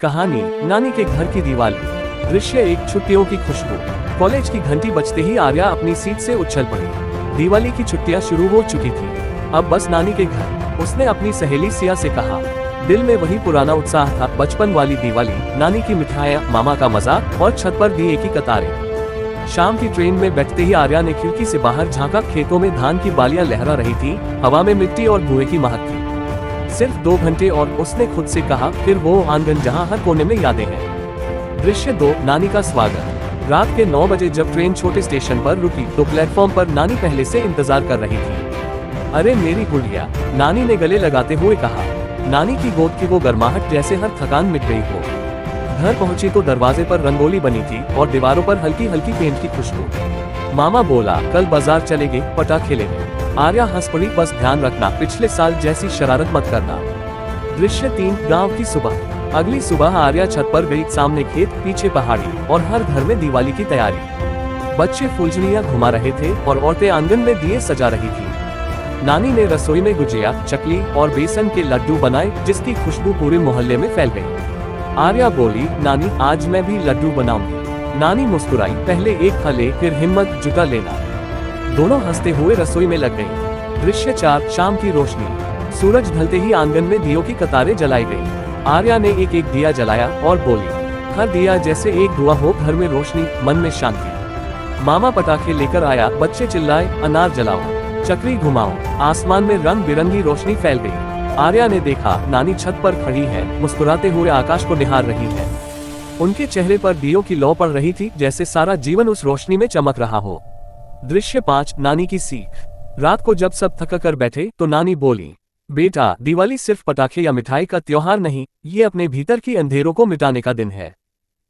कहानी नानी के घर की दिवाली। दृश्य एक, छुट्टियों की खुशबू। कॉलेज की घंटी बजते ही आर्या अपनी सीट से उछल पड़ी। दिवाली की छुट्टियां शुरू हो चुकी थी, अब बस नानी के घर। उसने अपनी सहेली सिया से कहा। दिल में वही पुराना उत्साह था, बचपन वाली दिवाली, नानी की मिठाइयाँ, मामा का मजाक और छत पर दिए की कतारें। शाम की ट्रेन में बैठते ही आर्या ने खिड़की से बाहर झांका। खेतों में धान की बालियां लहरा रही थी, हवा में मिट्टी और धुएं की महक थी। सिर्फ 2 घंटे और, उसने खुद से कहा, फिर वो आंगन जहां हर कोने में यादें हैं। दृश्य 2, नानी का स्वागत। रात के 9 बजे जब ट्रेन छोटे स्टेशन पर रुकी तो प्लेटफॉर्म पर नानी पहले से इंतजार कर रही थी। अरे मेरी गुड़िया, नानी ने गले लगाते हुए कहा। नानी की गोद की वो गर्माहट, जैसे हर थकान मिट गई हो। घर पहुंची तो दरवाजे पर रंगोली बनी थी और दीवारों पर हल्की हल्की पेंट की खुशबू। मामा बोला, कल बाजार चलेंगे, पटाखे लेंगे। आर्या हंस पड़ी, बस ध्यान रखना, पिछले साल जैसी शरारत मत करना। दृश्य 3, गांव की सुबह। अगली सुबह आर्या छत पर गई। सामने खेत, पीछे पहाड़ी और हर घर में दिवाली की तैयारी। बच्चे फुलझड़ियां घुमा रहे थे और औरतें आंगन में दिए सजा रही थी। नानी ने रसोई में गुजिया, चकली और बेसन के लड्डू बनाए, जिसकी खुशबू पूरे मोहल्ले में फैल गई। आर्या बोली, नानी आज मैं भी लड्डू बनाऊंगी। नानी मुस्कुराई, पहले एक खा ले, फिर हिम्मत जुटा लेना। दोनों हंसते हुए रसोई में लग गईं। दृश्य 4, शाम की रोशनी। सूरज ढलते ही आंगन में दियों की कतारें जलाई गईं। आर्या ने एक एक दिया जलाया और बोली, हर दिया जैसे एक दुआ हो, घर में रोशनी, मन में शांति। मामा पटाखे लेकर आया, बच्चे चिल्लाए, अनार जलाओ, चक्री घुमाओ। आसमान में रंग बिरंगी रोशनी फैल गई। आर्या ने देखा, नानी छत पर खड़ी है, मुस्कुराते हुए आकाश को निहार रही है। उनके चेहरे पर दियों की लौ पड़ रही थी, जैसे सारा जीवन उस रोशनी में चमक रहा हो। दृश्य 5, नानी की सीख। रात को जब सब थक कर बैठे तो नानी बोली, बेटा, दिवाली सिर्फ पटाखे या मिठाई का त्योहार नहीं, ये अपने भीतर की अंधेरों को मिटाने का दिन है।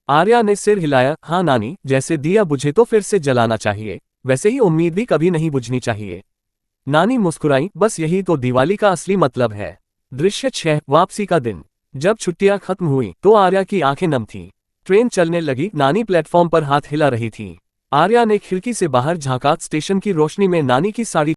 आर्या ने सिर हिलाया, हाँ नानी, जैसे दिया बुझे तो फिर से जलाना चाहिए, वैसे ही उम्मीद भी कभी नहीं बुझनी चाहिए। नानी मुस्कुराई, बस यही तो दिवाली का असली मतलब है। दृश्य 6, वापसी का दिन। जब छुट्टियां खत्म हुई तो आर्या की आंखें नम थीं। ट्रेन चलने लगी, नानी प्लेटफॉर्म पर हाथ हिला रही थी। आर्या ने खिड़की से बाहर झांका। स्टेशन की रोशनी में नानी की साड़ी